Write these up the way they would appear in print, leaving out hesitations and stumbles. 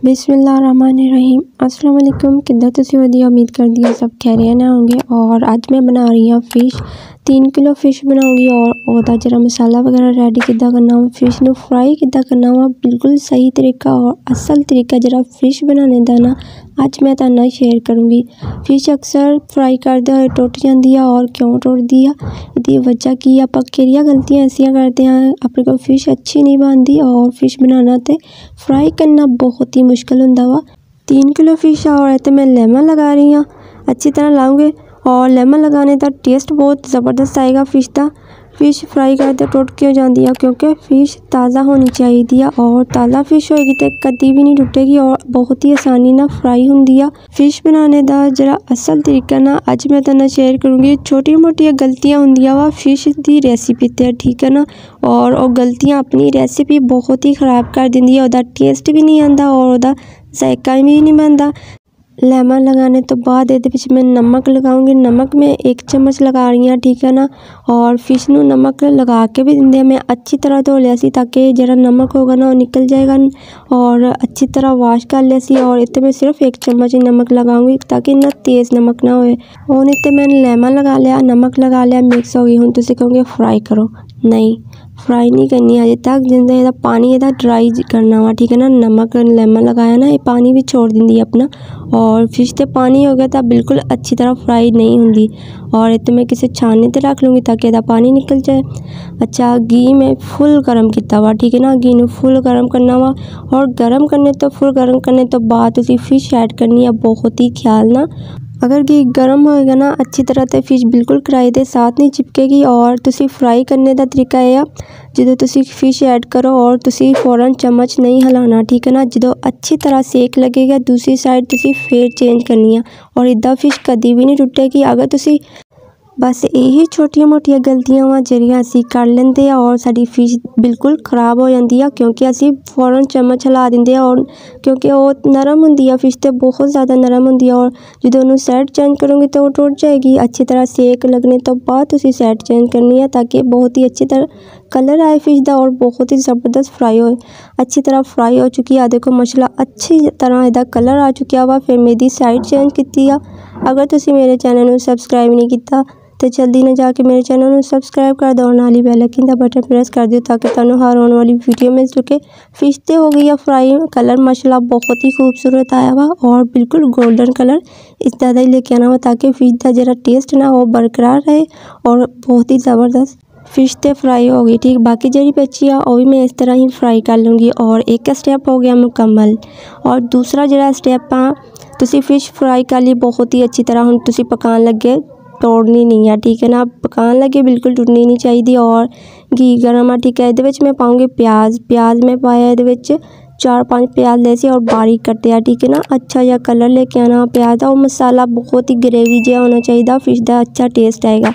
बिस्मिल्लाहिर्रहमानिर्रहीम अस्सलाम वालेकुम। किद्दां तुसीं वधिया, उम्मीद करदी हां सब खैरियत नाल होंगे। और अज मैं बना रही हूँ फिश 3 किलो फिश बनाऊंगी और ओहदा जरा मसाला वगैरह रेडी किद्दां करना वा, फिश नू फ्राई किद्दां करना वा, बिल्कुल सही तरीका और असल तरीका जरा फिश बनाने दा ना अज मैं तुहाडे नाल शेयर करूँगी। फिश अक्सर फ्राई करदे होए टुट जाती है और क्यों टुटदी है, इसकी वजह की आपां किहड़ियां गलतियां ऐसियां करते हैं, अपने को फिश अच्छी नहीं बनती और फिश बनाना तो फ्राई करना बहुत ही मुश्किल हुंदा वा। 3 किलो फिश और तो मैं लेमन लगा रही हूँ, अच्छी तरह लाऊंगे और लेमन लगाने का टेस्ट बहुत ज़बरदस्त आएगा फिश का। फिश फ्राई करते टुट क्यों जाती है, क्योंकि फिश ताज़ा होनी चाहिए और ताज़ा फिश होएगी तो कभी भी नहीं टुटेगी और बहुत ही आसानी ना फ्राई होंदी है। फिश बनाने का जरा असल तरीका ना अज मैं तुहाडे नाल शेयर करूँगी। छोटी मोटी गलतियां होंदियां वा फिश की रेसिपी ते, ठीक है ना। और वो गलतियां अपनी रेसिपी बहुत ही ख़राब कर देंदी है, उसका टेस्ट भी नहीं आता और उसका जायका भी नहीं बनता। लेमन लगाने तो बाद ये मैं नमक लगाऊंगी, नमक मैं 1 चम्मच लगा रही हूँ, ठीक है ना। और फिश नू नमक लगा के भी देंगे, मैं अच्छी तरह धो लिया सी ताकि जरा नमक होगा ना वो निकल जाएगा और अच्छी तरह वाश कर लिया सी। और इतने मैं सिर्फ 1 चम्मच ही नमक लगाऊंगी ताकि ना तेज़ नमक ना होए। और इतने मैंने लेमन लगा लिया, नमक लगा लिया, मिक्स हो गई। हुण तुसीं कहोगे फ्राई करो, नहीं फ्राई नहीं करनी अजे तक, जिंदा ਇਹਦਾ पानी ਇਹਦਾ ड्राई करना वा, ठीक है ना। नमक लेमन लगाया ना, ये पानी भी छोड़ देंदी अपना और फिश ते पानी हो गया तो बिल्कुल अच्छी तरह फ्राई नहीं होंगी। और इतने मैं किसी छाननी ते रख लूँगी ताकि ਇਹਦਾ पानी निकल जाए। अच्छा घी में फुल गर्म किया वा, ठीक है ना। घी नू फुल गर्म करना वा और गर्म करने तो फुल गर्म करने तो बाद तुसीं फिश ऐड करनी है बहुत ही ख्याल ना। अगर घी गर्म होएगा ना अच्छी तरह तो फिश बिल्कुल कढ़ाई के साथ नहीं चिपकेगी। और तुसी फ्राई करने का तरीका यह जो तुसी फिश ऐड करो और तुसी फौरन चम्मच नहीं हिलाना, ठीक है ना। जो अच्छी तरह सेक लगेगा दूसरी साइड तुसी फिर चेंज करनी है और इदा फिश कभी भी नहीं टुटेगी अगर तुसी। बस यही छोटिया मोटिया गलतियां वा जिहड़ियां असीं कर लेंदे आ और साडी फिश बिल्कुल खराब हो जाती है, क्योंकि असीं फौरन चम्मच हिला देंदे आ और क्योंकि वो नरम होंदी है फिश तो बहुत ज़्यादा नरम होंदी है और जो उन्होंने साइड चेंज करोगे तो वो टूट जाएगी। अच्छी तरह सेक लगने तो बाद तुसी साइड चेंज करनी है ताकि बहुत ही अच्छी तरह कलर आए फिश का और बहुत ही ज़बरदस्त फ्राई हो। अच्छी तरह फ्राई हो चुकी है, देखो माशाल्लाह अच्छी तरह इसका कलर आ चुका वा। फिर मैं इसकी साइड चेंज की। अगर तुसी मेरे चैनल में सबसक्राइब नहीं किया तो जल्दी ना जाके मेरे चैनल में सबसक्राइब कर दो और नाल ही बेल आइकन का बटन प्रेस कर दियो ताकि तुहानू हर आने वाली वीडियो मिल सके। फिश तो हो गई है फ्राई, कलर माशाल्लाह बहुत ही खूबसूरत आया वा और बिल्कुल गोल्डन कलर इस ज़्यादा ही लेके आना वा ताकि फिश का जरा टेस्ट ना वो बरकरार रहे और बहुत ही ज़बरदस्त फिश तो फ्राई हो गई। ठीक, बाकी जी बची है वो भी मैं इस तरह ही फ्राई कर लूँगी और एक स्टेप हो गया मुकम्मल। और दूसरा जो स्टेप आ तुसी फिश फ्राई कर ली बहुत ही अच्छी तरह, हुण तुसी पकान लगे तोड़नी नहीं है, ठीक है ना। पकान लगे बिल्कुल टुटनी नहीं चाहिए। और घी गर्म है, ठीक है। ये मैं पाऊँगी प्याज मैं पाया ये 4-5 प्याज ले सी और बारीक कटे, ठीक है ना। अच्छा या कलर लेके आना प्याज का और मसाला बहुत ही ग्रेवी जहा होना चाहिए, फिश का अच्छा टेस्ट आएगा।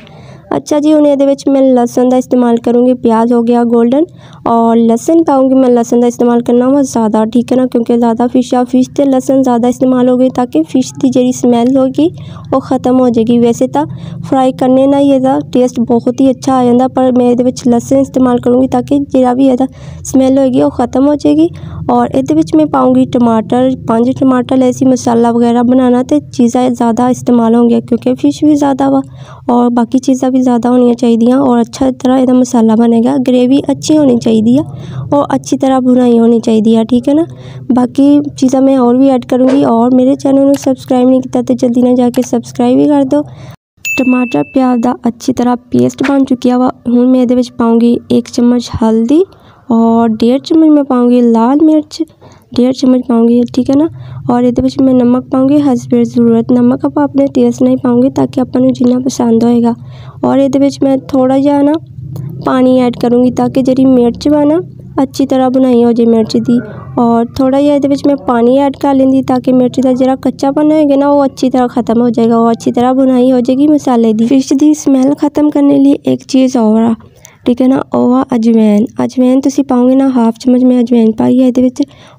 अच्छा जी, हुण ये मैं लसन का इस्तेमाल करूँगी। प्याज हो गया गोल्डन और लसन पाऊँगी मैं, लसन का इस्तेमाल करना वा ज़्यादा, ठीक है ना, क्योंकि ज़्यादा फिश आ फिश से लसन ज़्यादा इस्तेमाल होगी ताकि फिश की जी स्मैल होगी वो ख़त्म हो जाएगी। वैसे तो फ्राई करने ना ये टेस्ट बहुत ही अच्छा आ जाता, पर मैं ये लसन इस्तेमाल करूँगी ताकि जरा भी ये स्मैल होगी वो ख़त्म हो जाएगी। और ये मैं पाऊँगी टमाटर, 5 टमाटर ऐसी मसाला वगैरह बनाना तो चीज़ें ज़्यादा इस्तेमाल होंगी क्योंकि फिश भी ज़्यादा वा और बाकी चीज़ें भी ज़्यादा होनी चाहिए और अच्छा तरह यदा मसाला बनेगा। ग्रेवी अच्छी होनी चाहिए और अच्छी तरह भुनाई होनी चाहिए, ठीक है ना। बाकी चीज़ें मैं और भी ऐड करूँगी और मेरे चैनल में सबसक्राइब नहीं किया तो जल्दी ना जाके सबसक्राइब भी कर दो। टमाटर प्याज का अच्छी तरह पेस्ट बन चुकी वा। हुण मैं ये पाऊँगी 1 चम्मच हल्दी और 1.5 चम्मच मैं पाऊँगी लाल मिर्च, 1.5 चम्मच पाऊँगी, ठीक है ना। और ये मैं नमक पाऊँगी हस्बे ज़रूरत, नमक आप अपने टेस्ट नहीं पाऊँगी ताकि अपन जिन्ना पसंद होएगा। और ये मैं थोड़ा जहा ना पानी ऐड करूँगी ताकि जी मिर्च वा ना अच्छी तरह बनाई हो जाए मिर्च की। और थोड़ा जहा ये मैं पानी ऐड कर लेंगी ताकि मिर्च का जरा कच्चापन होएगा ना वो अच्छी तरह ख़त्म हो जाएगा और अच्छी तरह बुनाई हो जाएगी मसाले की। फिश की स्मैल ख़त्म करने लिए एक चीज़ और ठीक है ना। और अजवैन तुसी पाओगे ना, हाफ चम्मच मैं अजवैन पाई है ये,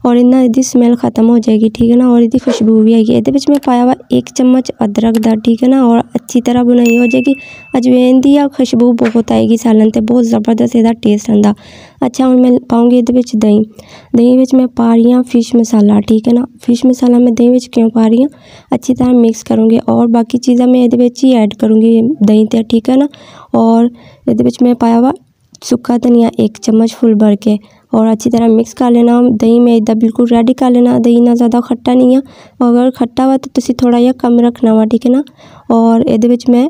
और इन्ना इसकी स्मैल खत्म हो जाएगी, ठीक है ना। और इसकी खुशबू भी आएगी। ये मैं पाया हुआ 1 चम्मच अदरक दा, ठीक है ना। और अच्छी तरह बुनाई हो जाएगी। अजवैन दी या खुशबू बहुत आएगी सालन ते, बहुत ज़बरदस्त इसका टेस्ट आंदा। अच्छा हुण मैं पाऊँगी ये दही मैं पा रही हूँ फिश मसाला, ठीक है ना। फिश मसाला मैं दही क्यों पा रही हूँ, अच्छी तरह मिक्स करूँगी और बाकी चीज़ा मैं ये ही ऐड करूँगी दही ते, ठीक है ना। और ये मैं पाया हुआ सुक्का धनिया 1 चम्मच फुल भर के, और अच्छी तरह मिक्स कर लेना। दही में इदा बिल्कुल रेडी कर लेना। दही ना ज़्यादा खट्टा नहीं है, अगर खट्टा हुआ तो तुसी थोड़ा जिहा कम रखना वा, ठीक है ना। और ये मैं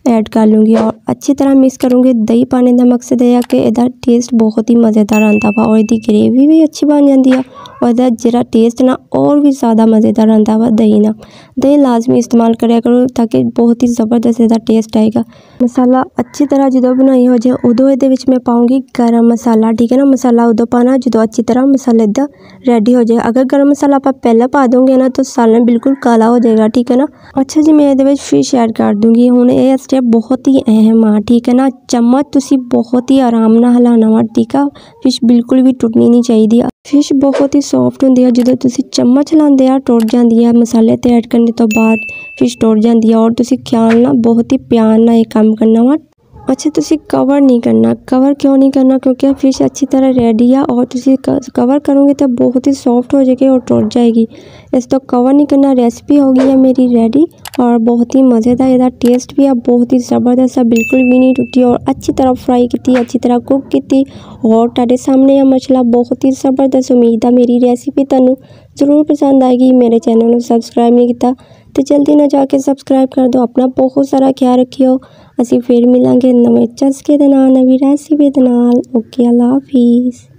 ऐड कर लूँगी और अच्छी तरह मिक्स करूँगी। दही पाने का मकसद है कि इसका टेस्ट बहुत ही मज़ेदार आता वा, और इसकी ग्रेवी भी अच्छी बन जाती है, और इसका जरा टेस्ट ना और भी ज़्यादा मज़ेदार आता वा दही ना। दही लाजमी इस्तेमाल करा करो ताकि बहुत ही ज़बरदस्त इसका टेस्ट आएगा। मसाला अच्छी तरह जो बनाई हो जाए उदों ये मैं पाऊँगी गरम मसाला, ठीक है ना। मसाला उदों पाना जो अच्छी तरह मसाला इदा रेडी हो जाए। अगर गरम मसाला आप पहले पा दोगे ना तो सालन बिल्कुल काला हो जाएगा, ठीक है ना। अच्छा जी, मैं ये फिश ऐड कर दूँगी। हुण ये स्टेप बहुत ही अहम आ, ठीक है ना। चम्मच तुसी बहुत ही आराम नाल हिलाना वा, ठीक है। फिश बिल्कुल भी टुटनी नहीं चाहिए। फिश बहुत ही सॉफ्ट होंदी है, जो तुसी चम्मच हिलांदे आ टुट जाती है। मसाले ते ऐड करने तो बाद फिश टुट जाती है, और तुसी ख्याल ना बहुत ही प्यार ना ये काम करना वा। अच्छा, तुसी कवर नहीं करना। कवर क्यों नहीं करना, क्योंकि फिश अच्छी तरह रेडी है, और तुसी कवर करोगे तो बहुत ही सॉफ्ट हो जाएगी और टुट जाएगी। इस तो कवर नहीं करना। रेसिपी हो गई है मेरी रेडी, और बहुत ही मज़ेदार इसका टेस्ट भी है, बहुत ही ज़बरदस्त है, बिल्कुल भी नहीं टूटी, और अच्छी तरह फ्राई की, अच्छी तरह कुक की, और तुहाडे सामने है मसला बहुत ही ज़बरदस्त। उम्मीद है मेरी रेसिपी तुहानू ज़रूर पसंद आएगी। मेरे चैनल को सबसक्राइब नहीं किया तो जल्दी ना जाके सबसक्राइब कर दो। अपना बहुत सारा ख्याल रखियो। असीं फिर मिलांगे नवे चस्के दे नाल, नवी रेसिपी दे नाल। ओके, अल्लाह हाफिज़।